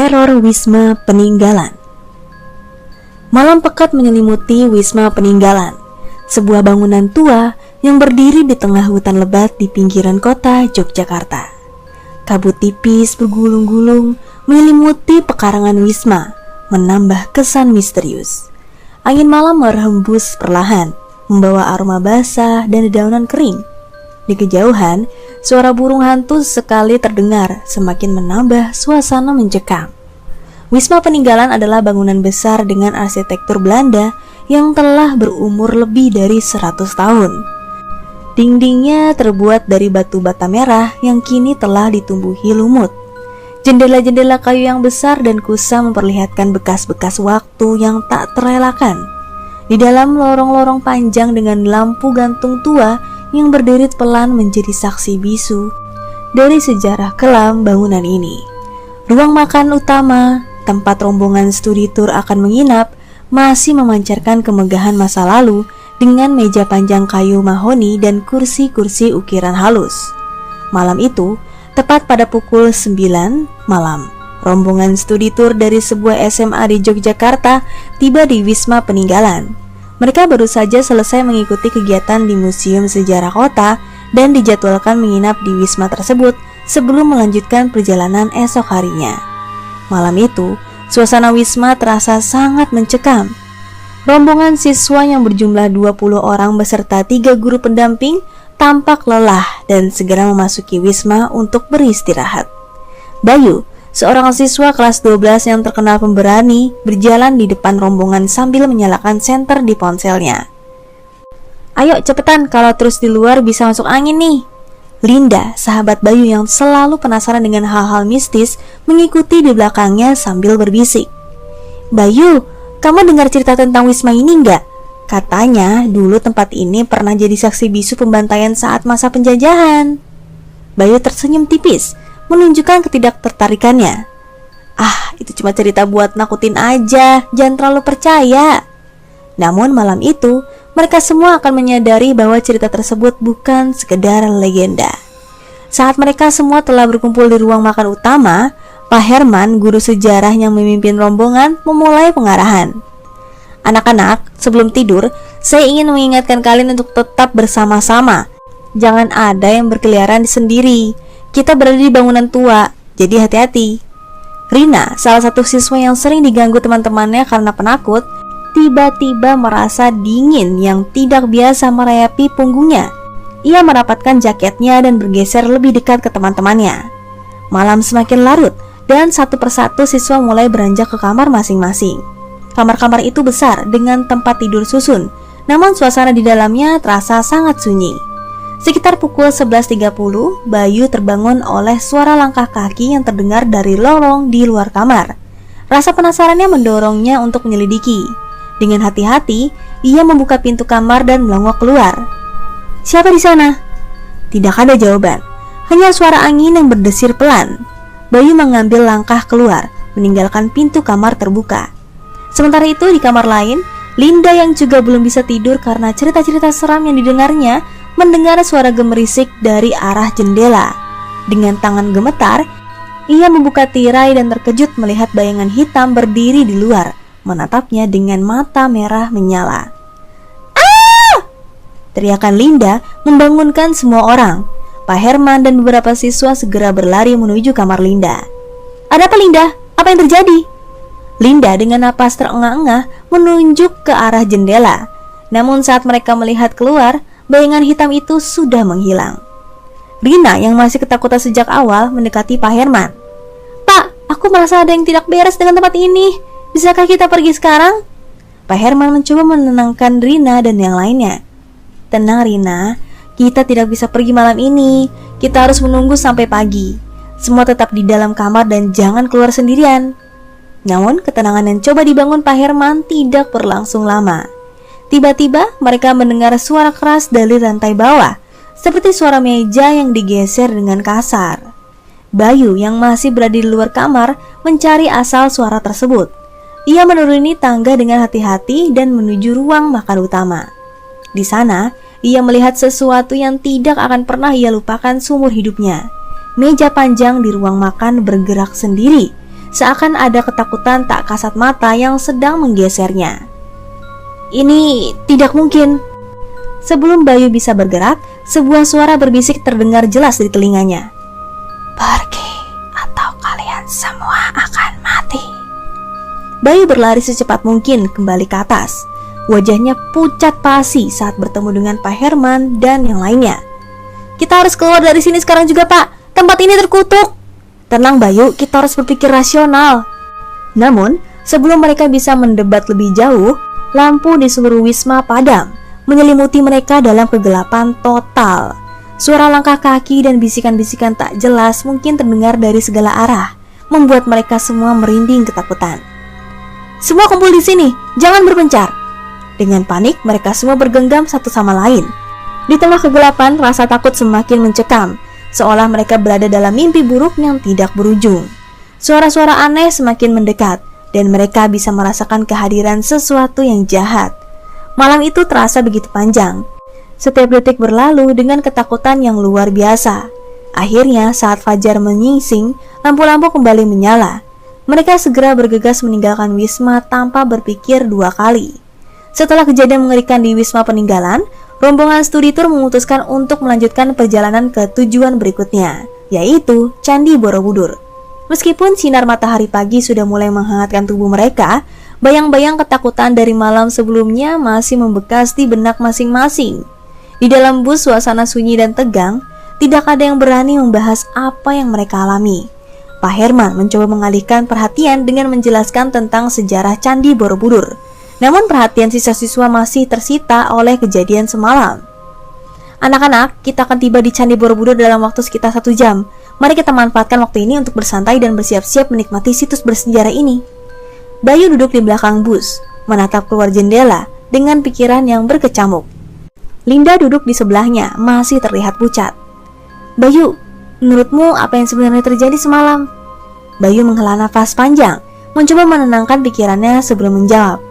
Teror Wisma Peninggalan. Malam pekat menyelimuti Wisma Peninggalan, sebuah bangunan tua yang berdiri di tengah hutan lebat di pinggiran kota Yogyakarta. Kabut tipis bergulung-gulung menyelimuti pekarangan wisma, menambah kesan misterius. Angin malam merhembus perlahan, membawa aroma basah dan dedaunan kering. Di kejauhan, suara burung hantu sekali terdengar, semakin menambah suasana mencekam. Wisma Peninggalan adalah bangunan besar dengan arsitektur Belanda yang telah berumur lebih dari 100 tahun. Dindingnya terbuat dari batu bata merah yang kini telah ditumbuhi lumut. Jendela-jendela kayu yang besar dan kusam memperlihatkan bekas-bekas waktu yang tak terelakkan. Di dalam lorong-lorong panjang dengan lampu gantung tua yang berderet pelan menjadi saksi bisu dari sejarah kelam bangunan ini. Ruang makan utama, tempat rombongan studi tour akan menginap, masih memancarkan kemegahan masa lalu dengan meja panjang kayu mahoni dan kursi-kursi ukiran halus. Malam itu, tepat pada pukul 9 malam, rombongan studi tour dari sebuah SMA di Yogyakarta tiba di Wisma Peninggalan. Mereka baru saja selesai mengikuti kegiatan di Museum Sejarah Kota dan dijadwalkan menginap di wisma tersebut sebelum melanjutkan perjalanan esok harinya. Malam itu, suasana wisma terasa sangat mencekam. Rombongan siswa yang berjumlah 20 orang beserta 3 guru pendamping tampak lelah dan segera memasuki wisma untuk beristirahat. Bayu, seorang siswa kelas 12 yang terkenal pemberani, berjalan di depan rombongan sambil menyalakan senter di ponselnya. "Ayo cepetan, kalau terus di luar bisa masuk angin nih." Linda, sahabat Bayu yang selalu penasaran dengan hal-hal mistis, mengikuti di belakangnya sambil berbisik. "Bayu, kamu dengar cerita tentang wisma ini enggak? Katanya dulu tempat ini pernah jadi saksi bisu pembantaian saat masa penjajahan." Bayu tersenyum tipis, menunjukkan ketidaktertarikannya. "Ah, itu cuma cerita buat nakutin aja, jangan terlalu percaya." Namun malam itu, mereka semua akan menyadari bahwa cerita tersebut bukan sekedar legenda. Saat mereka semua telah berkumpul di ruang makan utama, Pak Herman, guru sejarah yang memimpin rombongan, memulai pengarahan. "Anak-anak, sebelum tidur, saya ingin mengingatkan kalian untuk tetap bersama-sama. Jangan ada yang berkeliaran sendiri. Kita berada di bangunan tua, jadi hati-hati." Rina, salah satu siswa yang sering diganggu teman-temannya karena penakut, tiba-tiba merasa dingin yang tidak biasa merayapi punggungnya. Ia merapatkan jaketnya dan bergeser lebih dekat ke teman-temannya. Malam semakin larut dan satu persatu siswa mulai beranjak ke kamar masing-masing. Kamar-kamar itu besar dengan tempat tidur susun, namun suasana di dalamnya terasa sangat sunyi. Sekitar pukul 11.30, Bayu terbangun oleh suara langkah kaki yang terdengar dari lorong di luar kamar. Rasa penasarannya mendorongnya untuk menyelidiki. Dengan hati-hati, ia membuka pintu kamar dan melongo keluar. "Siapa di sana?" Tidak ada jawaban, hanya suara angin yang berdesir pelan. Bayu mengambil langkah keluar, meninggalkan pintu kamar terbuka. Sementara itu di kamar lain, Linda yang juga belum bisa tidur karena cerita-cerita seram yang didengarnya, mendengar suara gemerisik dari arah jendela. Dengan tangan gemetar, ia membuka tirai dan terkejut melihat bayangan hitam berdiri di luar, menatapnya dengan mata merah menyala. "Ah!" Teriakan Linda membangunkan semua orang. Pak Herman dan beberapa siswa segera berlari menuju kamar Linda. "Ada apa, Linda? Apa yang terjadi?" Linda dengan napas terengah-engah menunjuk ke arah jendela. Namun saat mereka melihat keluar, bayangan hitam itu sudah menghilang. Rina yang masih ketakutan sejak awal mendekati Pak Herman. "Pak, aku merasa ada yang tidak beres dengan tempat ini. Bisakah kita pergi sekarang?" Pak Herman mencoba menenangkan Rina dan yang lainnya. "Tenang Rina, kita tidak bisa pergi malam ini. Kita harus menunggu sampai pagi. Semua tetap di dalam kamar dan jangan keluar sendirian." Namun ketenangan yang coba dibangun Pak Herman tidak berlangsung lama. Tiba-tiba mereka mendengar suara keras dari lantai bawah, seperti suara meja yang digeser dengan kasar. Bayu yang masih berada di luar kamar mencari asal suara tersebut. Ia menuruni tangga dengan hati-hati dan menuju ruang makan utama. Di sana, ia melihat sesuatu yang tidak akan pernah ia lupakan seumur hidupnya. Meja panjang di ruang makan bergerak sendiri, seakan ada ketakutan tak kasat mata yang sedang menggesernya. Ini tidak mungkin. Sebelum Bayu bisa bergerak, sebuah suara berbisik terdengar jelas di telinganya. Pergi atau kalian semua akan mati. Bayu berlari secepat mungkin kembali ke atas. Wajahnya pucat pasi saat bertemu dengan Pak Herman dan yang lainnya. Kita harus keluar dari sini sekarang juga, Pak. Tempat ini terkutuk. Tenang Bayu, kita harus berpikir rasional. Namun, sebelum mereka bisa mendebat lebih jauh, lampu di seluruh wisma padam, menyelimuti mereka dalam kegelapan total. Suara langkah kaki dan bisikan-bisikan tak jelas mungkin terdengar dari segala arah, membuat mereka semua merinding ketakutan. Semua kumpul di sini, jangan berpencar. Dengan panik, mereka semua bergenggam satu sama lain. Di tengah kegelapan, rasa takut semakin mencekam, seolah mereka berada dalam mimpi buruk yang tidak berujung. Suara-suara aneh semakin mendekat, dan mereka bisa merasakan kehadiran sesuatu yang jahat. Malam itu terasa begitu panjang. Setiap detik berlalu dengan ketakutan yang luar biasa. Akhirnya saat fajar menyingsing, lampu-lampu kembali menyala. Mereka segera bergegas meninggalkan wisma tanpa berpikir dua kali. Setelah kejadian mengerikan di wisma peninggalan, rombongan studi tour memutuskan untuk melanjutkan perjalanan ke tujuan berikutnya, yaitu Candi Borobudur. Meskipun sinar matahari pagi sudah mulai menghangatkan tubuh mereka, bayang-bayang ketakutan dari malam sebelumnya masih membekas di benak masing-masing. Di dalam bus suasana sunyi dan tegang, tidak ada yang berani membahas apa yang mereka alami. Pak Herman mencoba mengalihkan perhatian dengan menjelaskan tentang sejarah Candi Borobudur. Namun perhatian siswa-siswa masih tersita oleh kejadian semalam. Anak-anak, kita akan tiba di Candi Borobudur dalam waktu sekitar 1 jam. Mari kita manfaatkan waktu ini untuk bersantai dan bersiap-siap menikmati situs bersejarah ini. Bayu duduk di belakang bus, menatap keluar jendela dengan pikiran yang berkecamuk. Linda duduk di sebelahnya, masih terlihat pucat. Bayu, menurutmu apa yang sebenarnya terjadi semalam? Bayu menghela nafas panjang, mencoba menenangkan pikirannya sebelum menjawab.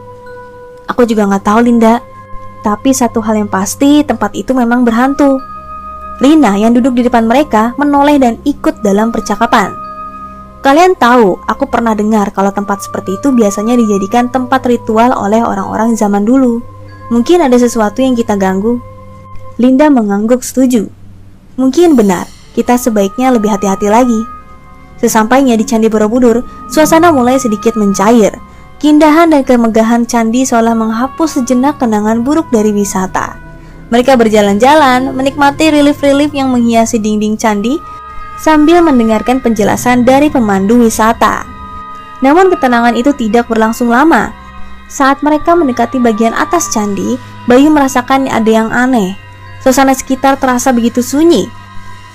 Aku juga gak tahu Linda, tapi satu hal yang pasti tempat itu memang berhantu. Lina yang duduk di depan mereka menoleh dan ikut dalam percakapan. Kalian tahu, aku pernah dengar kalau tempat seperti itu biasanya dijadikan tempat ritual oleh orang-orang zaman dulu. Mungkin ada sesuatu yang kita ganggu. Linda mengangguk setuju. Mungkin benar, kita sebaiknya lebih hati-hati lagi. Sesampainya di Candi Borobudur, suasana mulai sedikit mencair. Keindahan dan kemegahan candi seolah menghapus sejenak kenangan buruk dari wisata. Mereka berjalan-jalan, menikmati relief-relief yang menghiasi dinding candi sambil mendengarkan penjelasan dari pemandu wisata. Namun ketenangan itu tidak berlangsung lama. Saat mereka mendekati bagian atas candi, Bayu merasakan ada yang aneh. Suasana sekitar terasa begitu sunyi,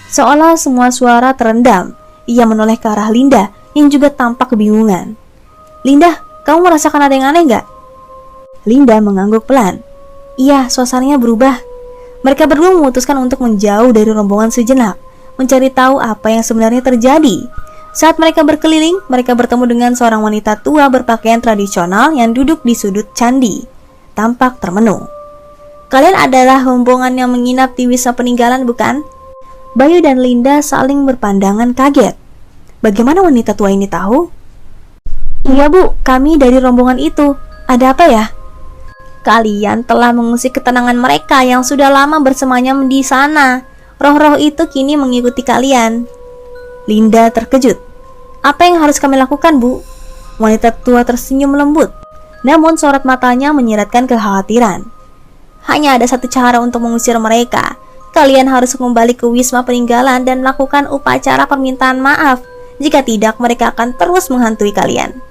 seolah semua suara terendam. Ia menoleh ke arah Linda yang juga tampak kebingungan. Linda, kamu merasakan ada yang aneh gak? Linda mengangguk pelan. Iya, suasananya berubah. Mereka berdua memutuskan untuk menjauh dari rombongan sejenak, mencari tahu apa yang sebenarnya terjadi. Saat mereka berkeliling, mereka bertemu dengan seorang wanita tua berpakaian tradisional yang duduk di sudut candi, tampak termenung. Kalian adalah rombongan yang menginap di wisma peninggalan, bukan? Bayu dan Linda saling berpandangan kaget. Bagaimana wanita tua ini tahu? Iya Bu, kami dari rombongan itu. Ada apa ya? Kalian telah mengusik ketenangan mereka yang sudah lama bersemayam di sana. Roh-roh itu kini mengikuti kalian. Linda terkejut. Apa yang harus kami lakukan, Bu? Wanita tua tersenyum lembut, namun sorot matanya menyiratkan kekhawatiran. Hanya ada satu cara untuk mengusir mereka. Kalian harus kembali ke wisma peninggalan dan melakukan upacara permintaan maaf. Jika tidak, mereka akan terus menghantui kalian.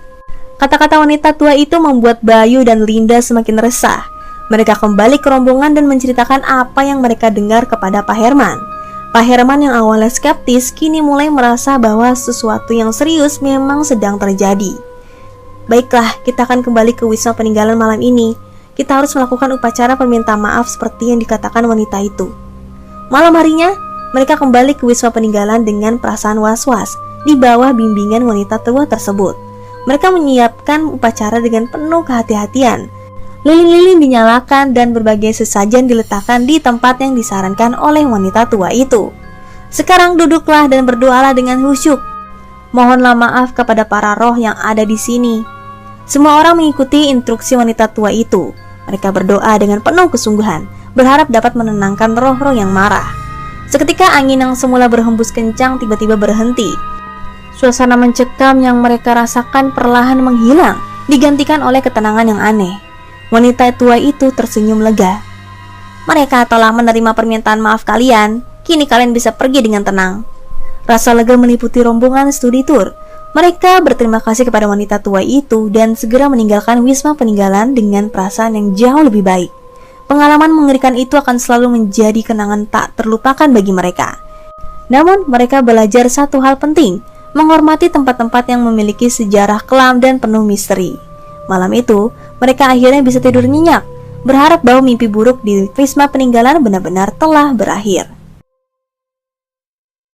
Kata-kata wanita tua itu membuat Bayu dan Linda semakin resah. Mereka kembali ke rombongan dan menceritakan apa yang mereka dengar kepada Pak Herman. Pak Herman yang awalnya skeptis kini mulai merasa bahwa sesuatu yang serius memang sedang terjadi. Baiklah, kita akan kembali ke wisma peninggalan malam ini. Kita harus melakukan upacara permintaan maaf seperti yang dikatakan wanita itu. Malam harinya, mereka kembali ke wisma peninggalan dengan perasaan was-was di bawah bimbingan wanita tua tersebut. Mereka menyiapkan upacara dengan penuh kehati-hatian. Lilin-lilin dinyalakan dan berbagai sesajen diletakkan di tempat yang disarankan oleh wanita tua itu. Sekarang duduklah dan berdoalah dengan khusyuk. Mohonlah maaf kepada para roh yang ada di sini." Semua orang mengikuti instruksi wanita tua itu. Mereka berdoa dengan penuh kesungguhan, berharap dapat menenangkan roh-roh yang marah. Seketika angin yang semula berhembus kencang tiba-tiba berhenti. Suasana mencekam yang mereka rasakan perlahan menghilang, digantikan oleh ketenangan yang aneh. Wanita tua itu tersenyum lega. "Mereka telah menerima permintaan maaf kalian. Kini kalian bisa pergi dengan tenang." Rasa lega meliputi rombongan studi tour. Mereka berterima kasih kepada wanita tua itu dan segera meninggalkan wisma peninggalan dengan perasaan yang jauh lebih baik. Pengalaman mengerikan itu akan selalu menjadi kenangan tak terlupakan bagi mereka. Namun mereka belajar satu hal penting, menghormati tempat-tempat yang memiliki sejarah kelam dan penuh misteri. Malam itu, mereka akhirnya bisa tidur nyenyak, berharap bahwa mimpi buruk di wisma peninggalan benar-benar telah berakhir.